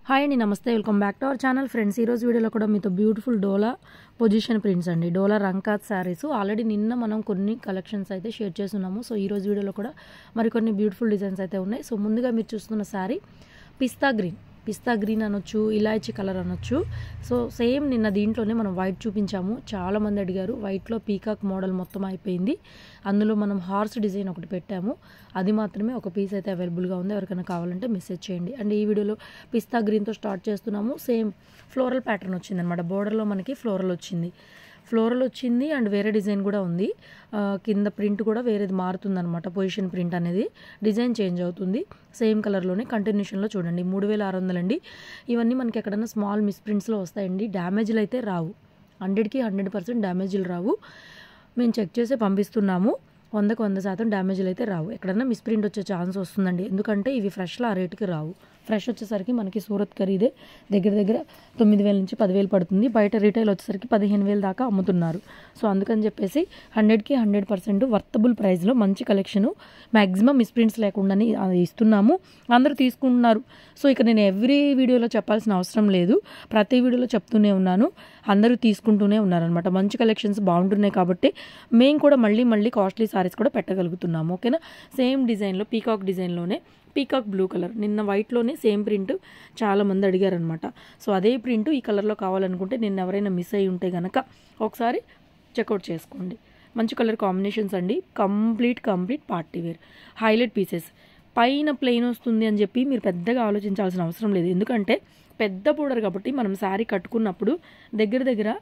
Hi అండి, నమస్తే. Welcome back to our channel friends. ఈరోజు వీడియోలో కూడా మీతో బ్యూటిఫుల్ డోలా పొజిషన్ ప్రింట్స్ అండి, డోలా రంకాత్ శారీస్. ఆల్రెడీ నిన్న మనం కొన్ని కలెక్షన్స్ అయితే షేర్ చేస్తున్నాము. సో ఈరోజు వీడియోలో కూడా మరికొన్ని బ్యూటిఫుల్ డిజైన్స్ అయితే ఉన్నాయి. సో ముందుగా మీరు చూస్తున్న శారీ పిస్తా గ్రీన్ అనొచ్చు, ఇలాచీ కలర్ అనొచ్చు. సో సేమ్ నిన్న దీంట్లోనే మనం వైట్ చూపించాము. చాలామంది అడిగారు. వైట్లో పీకాక్ మోడల్ మొత్తం అయిపోయింది. అందులో మనం హార్స్ డిజైన్ ఒకటి పెట్టాము. అది మాత్రమే ఒక పీస్ అయితే అవైలబుల్గా ఉంది. ఎవరికైనా కావాలంటే మెసేజ్ చేయండి. అండ్ ఈ వీడియోలో పిస్తా గ్రీన్తో స్టార్ట్ చేస్తున్నాము. సేమ్ ఫ్లోరల్ ప్యాటర్న్ వచ్చింది అనమాట. బోర్డర్లో మనకి ఫ్లోరల్ వచ్చింది అండ్ వేరే డిజైన్ కూడా ఉంది. కింద ప్రింట్ కూడా వేరేది మారుతుంది అనమాట. పొజిషన్ ప్రింట్ అనేది డిజైన్ చేంజ్ అవుతుంది. సేమ్ కలర్లోనే కంటిన్యూషన్లో చూడండి. 3600 అండి. ఇవన్నీ మనకి ఎక్కడైనా స్మాల్ మిస్ప్రింట్స్లో వస్తాయండి. డ్యామేజ్లు అయితే రావు. 100కి 100% డ్యామేజ్లు రావు. మేము చెక్ చేసి పంపిస్తున్నాము. 100కి 100% డ్యామేజ్లు అయితే రావు. ఎక్కడైనా మిస్ప్రింట్ వచ్చే ఛాన్స్ వస్తుందండి. ఎందుకంటే ఇవి ఫ్రెష్లో ఆ రేటుకి రావు. ఫ్రెష్ వచ్చేసరికి మనకి సూరత్ ఖరీదే దగ్గర 9,000 నుంచి 10,000 పడుతుంది. బయట రీటైల్ వచ్చేసరికి 15,000 దాకా అమ్ముతున్నారు. సో అందుకని చెప్పేసి 100కి 100% వర్తబుల్ ప్రైస్లో మంచి కలెక్షను, మ్యాక్సిమం మిస్ప్రింట్స్ లేకుండానే ఇస్తున్నాము. అందరూ తీసుకుంటున్నారు. సో ఇక నేను ఎవ్రీ వీడియోలో చెప్పాల్సిన అవసరం లేదు. ప్రతి వీడియోలో చెప్తూనే ఉన్నాను. అందరూ తీసుకుంటూనే ఉన్నారనమాట. మంచి కలెక్షన్స్ బాగుంటున్నాయి కాబట్టి మేము కూడా మళ్ళీ కాస్ట్లీ సారీస్ కూడా పెట్టగలుగుతున్నాము. ఓకేనా. సేమ్ డిజైన్లో పీకాక్ డిజైన్లోనే పీకాక్ బ్లూ కలర్, నిన్న వైట్లోనే సేమ్ ప్రింట్ చాలామంది అడిగారనమాట. సో అదే ప్రింట్ ఈ కలర్లో కావాలనుకుంటే నిన్న ఎవరైనా మిస్ అయ్యి ఉంటే కనుక ఒకసారి చెక్అవుట్ చేసుకోండి. మంచి కలర్ కాంబినేషన్స్ అండి. Complete party wear highlight pieces. పైన ప్లెయిన్ వస్తుంది అని చెప్పి మీరు పెద్దగా ఆలోచించాల్సిన అవసరం లేదు. ఎందుకంటే పెద్ద బోర్డర్ కాబట్టి మనం శారీ కట్టుకున్నప్పుడు దగ్గర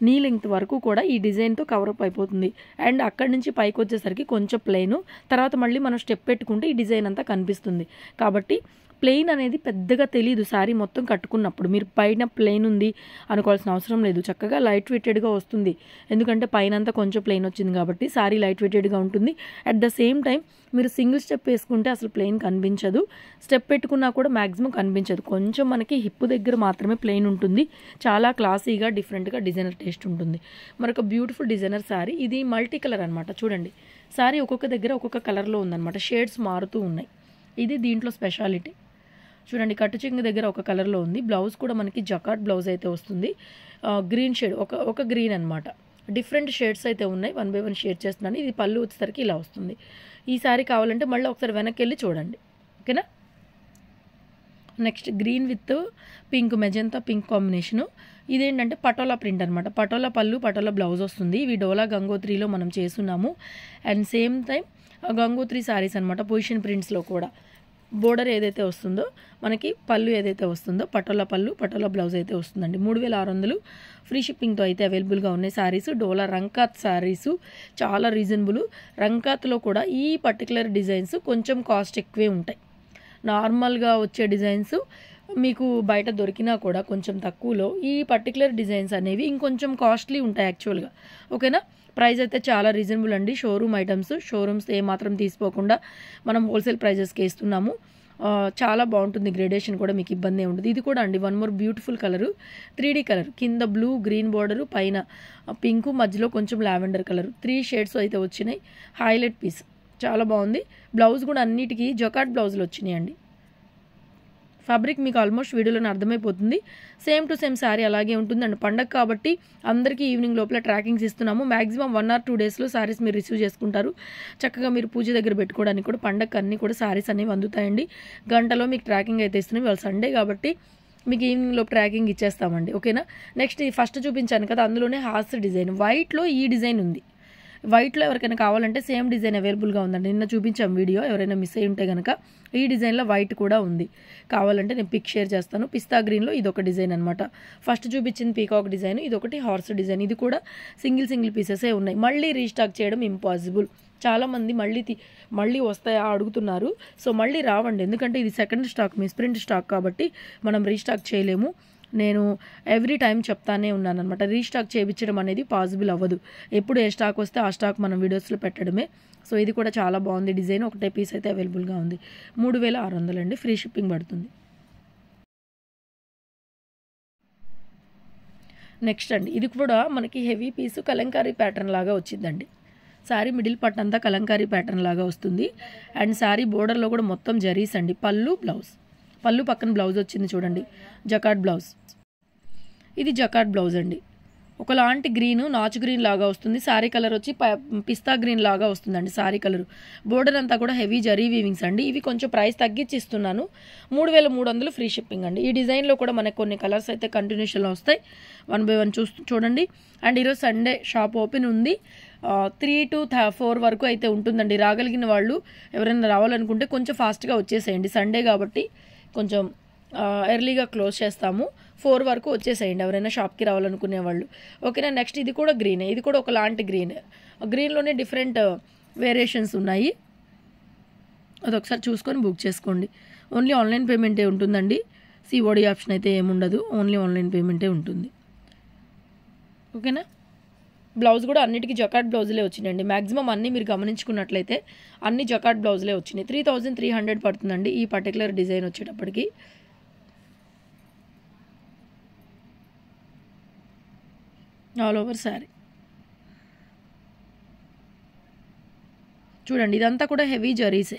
నీ లెంగ్త్ వరకు కూడా ఈ డిజైన్తో కవరప్ అయిపోతుంది. అండ్ అక్కడి నుంచి పైకి వచ్చేసరికి కొంచెం ప్లెయిన్, తర్వాత మళ్ళీ మనం స్టెప్ పెట్టుకుంటే ఈ డిజైన్ అంతా కనిపిస్తుంది. కాబట్టి ప్లెయిన్ అనేది పెద్దగా తెలియదు శారీ మొత్తం కట్టుకున్నప్పుడు. మీరు పైన ప్లెయిన్ ఉంది అనుకోవాల్సిన అవసరం లేదు. చక్కగా లైట్ వెయిటెడ్గా వస్తుంది. ఎందుకంటే పైన అంతా కొంచెం ప్లెయిన్ వచ్చింది కాబట్టి శారీ లైట్ వెయిటెడ్గా ఉంటుంది. అట్ ద సేమ్ టైం మీరు సింగిల్ స్టెప్ వేసుకుంటే అసలు ప్లెయిన్ కనిపించదు. స్టెప్ పెట్టుకున్నా కూడా మ్యాక్సిమం కనిపించదు. కొంచెం మనకి హిప్ దగ్గర మాత్రమే ప్లెయిన్ ఉంటుంది. చాలా క్లాసీగా డిఫరెంట్గా డిజైనర్ టేస్ట్ ఉంటుంది. మరొక బ్యూటిఫుల్ డిజైనర్ శారీ. ఇది మల్టీ కలర్ అనమాట. చూడండి, శారీ ఒక్కొక్క దగ్గర ఒక్కొక్క కలర్లో ఉందన్నమాట. షేడ్స్ మారుతూ ఉన్నాయి. ఇది దీంట్లో స్పెషాలిటీ. చూడండి, కట్టు చెంగు దగ్గర ఒక కలర్లో ఉంది. బ్లౌజ్ కూడా మనకి జకాట్ బ్లౌజ్ అయితే వస్తుంది. గ్రీన్ షేడ్, ఒక గ్రీన్ అనమాట. డిఫరెంట్ షేడ్స్ అయితే ఉన్నాయి. 1 by 1 షేర్ చేస్తున్నాను. ఇది పళ్ళు వచ్చేసరికి ఇలా వస్తుంది. ఈ సారీ కావాలంటే మళ్ళీ ఒకసారి వెనక్కి వెళ్ళి చూడండి. ఓకేనా. Next green with pink, magenta pink combination. ఇదేంటంటే పటోలా ప్రింట్ అనమాట. పటోలా పళ్ళు, పటోలా బ్లౌజ్ వస్తుంది. ఇవి డోలా గంగోత్రిలో మనం చేస్తున్నాము. And same time Gangotri saris అనమాట. పొజిషన్ ప్రింట్స్లో కూడా బోర్డర్ ఏదైతే వస్తుందో మనకి పళ్ళు ఏదైతే వస్తుందో పటోలా పళ్ళు, పటోలా బ్లౌజ్ అయితే వస్తుందండి. 3,600 ఫ్రీ షిప్పింగ్తో అయితే అవైలబుల్గా ఉన్నాయి శారీస్. డోలా రంకాత్ శారీసు చాలా రీజనబుల్. రంకాత్లో కూడా ఈ పర్టికులర్ డిజైన్స్ కొంచెం కాస్ట్ ఎక్కువే ఉంటాయి. నార్మల్గా వచ్చే డిజైన్స్ మీకు బయట దొరికినా కూడా కొంచెం తక్కువలో ఈ పర్టికులర్ డిజైన్స్ అనేవి ఇంకొంచెం కాస్ట్లీ ఉంటాయి యాక్చువల్గా. ఓకేనా. ప్రైస్ అయితే చాలా రీజనబుల్ అండి. షోరూమ్ ఐటమ్స్, షోరూమ్స్ ఏమాత్రం తీసుకోకుండా మనం హోల్సేల్ ప్రైజెస్కి ఇస్తున్నాము. చాలా బాగుంటుంది. గ్రేడేషన్ కూడా మీకు ఇబ్బంది ఉంటుంది. ఇది కూడా అండి 1 more beautiful colour, 3D colour. కింద బ్లూ గ్రీన్ బోర్డరు, పైన పింక్, మధ్యలో కొంచెం లావెండర్ కలర్. 3 షేడ్స్ అయితే వచ్చినాయి. హైలైట్ పీస్ చాలా బాగుంది. బ్లౌజ్ కూడా అన్నిటికీ జకాట్ బ్లౌజులు వచ్చినాయండి. ఫ్యాబ్రిక్ మీకు ఆల్మోస్ట్ వీడియోలోనే అర్థమైపోతుంది. సేమ్ టు సేమ్ శారీ అలాగే ఉంటుంది. అండ్ పండగ కాబట్టి అందరికీ ఈవినింగ్ లోపల ట్రాకింగ్స్ ఇస్తున్నాము. మ్యాక్సిమం 1 or 2 డేస్లో శారీస్ మీరు రిసీవ్ చేసుకుంటారు. చక్కగా మీరు పూజ దగ్గర పెట్టుకోవడానికి కూడా పండగకి అన్నీ కూడా శారీస్ అనేవి అందుతాయండి. గంటలో మీకు ట్రాకింగ్ అయితే ఇస్తున్నాం. ఇవాళ సండే కాబట్టి మీకు ఈవినింగ్ లోపు ట్రాకింగ్ ఇచ్చేస్తామండి. ఓకేనా. నెక్స్ట్ ఫస్ట్ చూపించాను కదా, అందులోనే హార్స్ డిజైన్. వైట్లో ఈ డిజైన్ ఉంది. వైట్లో ఎవరికైనా కావాలంటే సేమ్ డిజైన్ అవైలబుల్గా ఉందండి. నిన్న చూపించాం వీడియో, ఎవరైనా మిస్ అయ్యి ఉంటే కనుక ఈ డిజైన్లో వైట్ కూడా ఉంది. కావాలంటే నేను పిక్ షేర్ చేస్తాను. పిస్తా గ్రీన్లో ఇదొక డిజైన్ అనమాట. ఫస్ట్ చూపించింది పీకాక్ డిజైన్, ఇదొకటి హార్స్ డిజైన్. ఇది కూడా సింగిల్ పీసెసే ఉన్నాయి. మళ్ళీ రీస్టాక్ చేయడం ఇంపాసిబుల్. చాలామంది మళ్ళీ వస్తాయా అడుగుతున్నారు. సో మళ్ళీ రావండి. ఎందుకంటే ఇది సెకండ్ స్టాక్, మిస్ప్రింట్ స్టాక్ కాబట్టి మనం రీస్టాక్ చేయలేము. నేను ఎవ్రీ టైం చెప్తానే ఉన్నాను అనమాట. రీస్టాక్ చేయించడం అనేది పాసిబుల్ అవ్వదు. ఎప్పుడు ఏ స్టాక్ వస్తే ఆ స్టాక్ మనం వీడియోస్లో పెట్టడమే. సో ఇది కూడా చాలా బాగుంది డిజైన్. ఒకటే పీస్ అయితే అవైలబుల్గా ఉంది. 3,600 అండి. ఫ్రీ షిప్పింగ్ పడుతుంది. నెక్స్ట్ అండి, ఇది కూడా మనకి హెవీ పీసు కలంకారీ ప్యాటర్న్ లాగా వచ్చిందండి. శారీ మిడిల్ పట్ అంతా కలంకారీ ప్యాటర్న్ లాగా వస్తుంది. అండ్ శారీ బోర్డర్లో కూడా మొత్తం జరీస్ అండి. పళ్ళు, బ్లౌజ్ పళ్ళు పక్కన బ్లౌజ్ వచ్చింది చూడండి, జకార్డ్ బ్లౌజ్. ఇది జకార్డ్ బ్లౌజ్ అండి. ఒకలాంటి గ్రీన్, నాచు గ్రీన్ లాగా వస్తుంది. శారీ కలర్ వచ్చి పిస్తా గ్రీన్ లాగా వస్తుందండి శారీ కలర్. బోర్డర్ అంతా కూడా హెవీ జరీ వీవింగ్స్ అండి. ఇవి కొంచెం ప్రైస్ తగ్గించి ఇస్తున్నాను, 3300 ఫ్రీ షిప్పింగ్ అండి. ఈ డిజైన్లో కూడా మనకు కొన్ని కలర్స్ అయితే కంటిన్యూషన్లో వస్తాయి. 1 by 1 చూడండి. అండ్ ఈరోజు సండే షాప్ ఓపెన్ ఉంది. 3 to 4 వరకు అయితే ఉంటుందండి. రాగలిగిన వాళ్ళు ఎవరైనా రావాలనుకుంటే కొంచెం ఫాస్ట్గా వచ్చేసేయండి. సండే కాబట్టి కొంచెం ఎర్లీగా క్లోజ్ చేస్తాము. 4 వరకు వచ్చేసేయండి ఎవరైనా షాప్కి రావాలనుకునే వాళ్ళు. ఓకేనా. నెక్స్ట్ ఇది కూడా గ్రీనే. ఇది కూడా ఒకలాంటి గ్రీన్లోనే డిఫరెంట్ వేరియేషన్స్ ఉన్నాయి. అదొకసారి చూసుకొని బుక్ చేసుకోండి. ఓన్లీ ఆన్లైన్ పేమెంటే ఉంటుందండి. సిఓడి ఆప్షన్ అయితే ఏముండదు, ఓన్లీ ఆన్లైన్ పేమెంటే ఉంటుంది. ఓకేనా. బ్లౌజ్ కూడా అన్నిటికీ జకార్డ్ బ్లౌజులే వచ్చినాయండి. మ్యాక్సిమం అన్నీ మీరు గమనించుకున్నట్లయితే అన్ని జకార్డ్ బ్లౌజులే వచ్చినాయి. 3300 పడుతుందండి ఈ పర్టికులర్ డిజైన్ వచ్చేటప్పటికి. ఆల్ ఓవర్ శారీ చూడండి. ఇదంతా కూడా హెవీ జరీసే.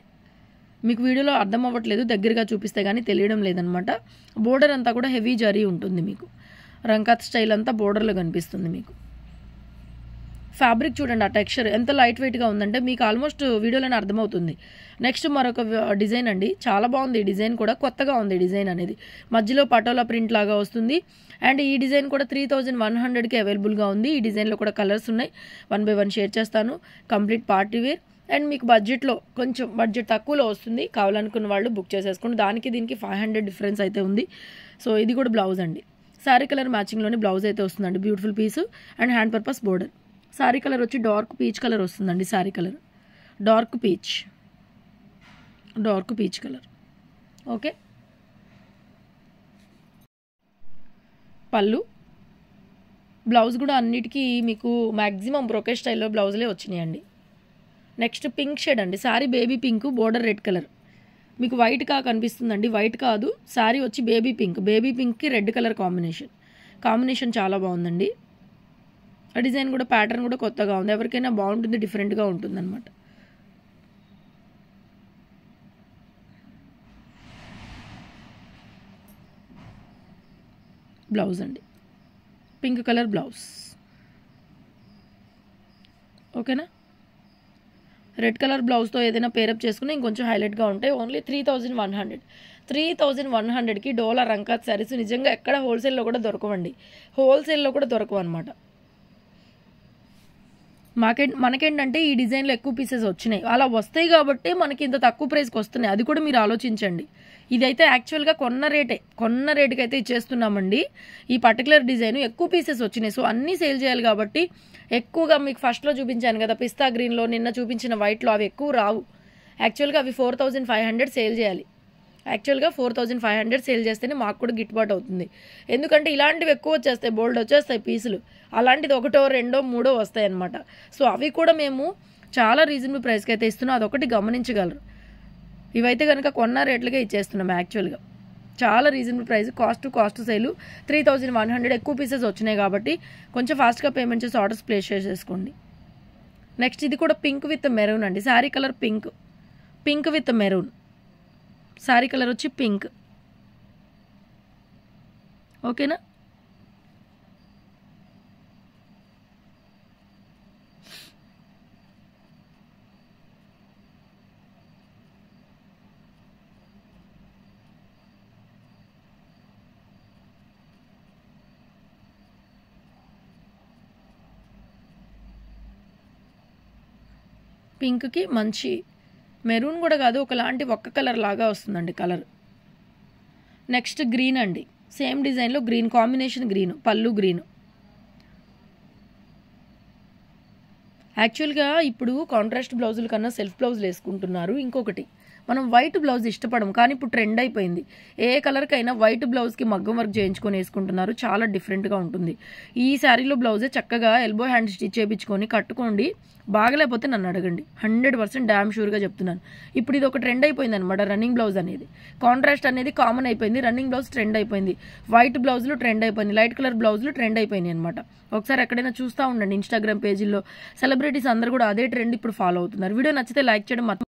మీకు వీడియోలో అర్థం అవ్వట్లేదు, దగ్గరగా చూపిస్తే కానీ తెలియడం లేదనమాట. బోర్డర్ అంతా కూడా హెవీ జరీ ఉంటుంది. మీకు రంకాత్ స్టైల్ అంతా బోర్డర్లో కనిపిస్తుంది. మీకు ఫ్యాబ్రిక్ చూడండి, ఆ టెక్స్చర్ ఎంత లైట్ వెయిట్గా ఉందంటే మీకు ఆల్మోస్ట్ వీడియోలోనే అర్థమవుతుంది. నెక్స్ట్ మరొక డిజైన్ అండి, చాలా బాగుంది ఈ డిజైన్ కూడా, కొత్తగా ఉంది డిజైన్ అనేది. మధ్యలో పటోలా ప్రింట్ లాగా వస్తుంది. అండ్ ఈ డిజైన్ కూడా 3100కి అవైలబుల్గా ఉంది. ఈ డిజైన్లో కూడా కలర్స్ ఉన్నాయి. 1 by 1 షేర్ చేస్తాను. కంప్లీట్ పార్టీ వేర్ అండ్ మీకు బడ్జెట్లో కొంచెం బడ్జెట్ తక్కువలో వస్తుంది. కావాలనుకున్న వాళ్ళు బుక్ చేసేసుకోండి. దానికి దీనికి 500 డిఫరెన్స్ అయితే ఉంది. సో ఇది కూడా బ్లౌజ్ అండి. శారీ కలర్ మ్యాచింగ్లోనే బ్లౌజ్ అయితే వస్తుందండి. Beautiful piece and hand purpose border. Sari colour వచ్చి డార్క్ పీచ్ కలర్ వస్తుందండి. Sari colour dark peach colour. Okay. పళ్ళు బ్లౌజ్ కూడా అన్నిటికీ మీకు మ్యాక్సిమం బ్రోకే స్టైల్లో బ్లౌజులే వచ్చినాయండి. నెక్స్ట్ పింక్ షేడ్ అండి. Sari baby pink, border red colour. మీకు వైట్గా కనిపిస్తుందండి, వైట్ కాదు. శారీ వచ్చి బేబీ పింక్కి రెడ్ కలర్ కాంబినేషన్ చాలా బాగుందండి. ఆ డిజైన్ కూడా ప్యాటర్న్ కూడా కొత్తగా ఉంది. ఎవరికైనా బాగుంటుంది, డిఫరెంట్గా ఉంటుంది అనమాట. బ్లౌజ్ అండి, పింక్ కలర్ బ్లౌజ్. ఓకేనా. రెడ్ కలర్ బ్లౌజ్తో ఏదైనా పేరప్ చేసుకుని ఇంకొంచెం హైలైట్గా ఉంటాయి. ఓన్లీ 3100కి డోలా రంకాత్ శారీస్ నిజంగా ఎక్కడ హోల్సేల్లో కూడా దొరకవు అనమాట. మనకేంటంటే ఈ డిజైన్లో ఎక్కువ పీసెస్ వచ్చినాయి, అలా వస్తాయి కాబట్టి మనకి ఇంత తక్కువ ప్రైస్కి వస్తున్నాయి. అది కూడా మీరు ఆలోచించండి. ఇదైతే యాక్చువల్గా కొన్న రేటుకి అయితే ఇచ్చేస్తున్నామండి. ఈ పర్టికులర్ డిజైన్ ఎక్కువ పీసెస్ వచ్చినాయి. సో అన్నీ సేల్ చేయాలి కాబట్టి ఎక్కువగా మీకు ఫస్ట్లో చూపించాను కదా పిస్తా గ్రీన్లో, నిన్న చూపించిన వైట్లో, అవి ఎక్కువ రావు. యాక్చువల్గా అవి 4500 సేల్ చేయాలి. యాక్చువల్గా 4500 సేల్ చేస్తేనే మాకు కూడా గిట్టుబాటు అవుతుంది. ఎందుకంటే ఇలాంటివి ఎక్కువ వచ్చేస్తాయి, బోల్డ్ వచ్చేస్తాయి పీసులు. అలాంటిది 1, 2, 3 వస్తాయి అన్నమాట. సో అవి కూడా మేము చాలా రీజనబుల్ ప్రైస్కి అయితే ఇస్తున్నాం, అదొకటి గమనించగలరు. ఇవైతే కనుక కొన్న రేట్లకే ఇచ్చేస్తున్నాం. యాక్చువల్గా చాలా రీజనబుల్ ప్రైస్. కాస్ట్ సేలు 3100. ఎక్కువ పీసెస్ వచ్చినాయి కాబట్టి కొంచెం ఫాస్ట్గా పేమెంట్ చేసి ఆర్డర్స్ ప్లేస్ చేసేసుకోండి. నెక్స్ట్ ఇది కూడా పింక్ విత్ మెరూన్ అండి. Sari colour pink with maroon. Sari colour వచ్చి పింక్. ఓకేనా. పింక్కి మంచి మెరూన్ కూడా కాదు, ఒకలాంటి ఒక్క కలర్ లాగా వస్తుందండి కలర్. నెక్స్ట్ గ్రీన్ అండి. సేమ్ డిజైన్లో గ్రీన్ కాంబినేషన్, పళ్ళు గ్రీన్. యాక్చువల్గా ఇప్పుడు కాంట్రాస్ట్ బ్లౌజుల కన్నా సెల్ఫ్ బ్లౌజులు వేసుకుంటున్నారు. ఇంకొకటి, మనం వైట్ బ్లౌజ్ ఇష్టపడము, కానీ ఇప్పుడు ట్రెండ్ అయిపోయింది. ఏ కలర్కైనా వైట్ బ్లౌజ్కి మగ్గం వర్క్ చేయించుకొని వేసుకుంటున్నారు. చాలా డిఫరెంట్గా ఉంటుంది. ఈ శారీలో బ్లౌజే చక్కగా ఎల్బో హ్యాండ్ స్టిచ్ చేయించుకొని కట్టుకోండి. బాగలేకపోతే నన్ను అడగండి, 100% డ్యామ్ షూర్గా చెప్తున్నాను. ఇప్పుడు ఇది ఒక ట్రెండ్ అయిపోయింది అనమాట. రన్నింగ్ బ్లౌజ్ అనేది, కాంట్రాస్ట్ అనేది కామన్ అయిపోయింది. రన్నింగ్ బ్లౌజ్ ట్రెండ్ అయిపోయింది. వైట్ బ్లౌజులు ట్రెండ్ అయిపోయింది. లైట్ కలర్ బ్లౌజులు ట్రెండ్ అయిపోయినాయి అనమాట. ఒకసారి ఎక్కడైనా చూస్తూ ఉండండి. ఇన్స్టాగ్రామ్ పేజీల్లో సెలబ్రిటీస్ అందరూ కూడా అదే ట్రెండ్ ఇప్పుడు ఫాలో అవుతున్నారు. వీడియో నచ్చితే లైక్ చేయడం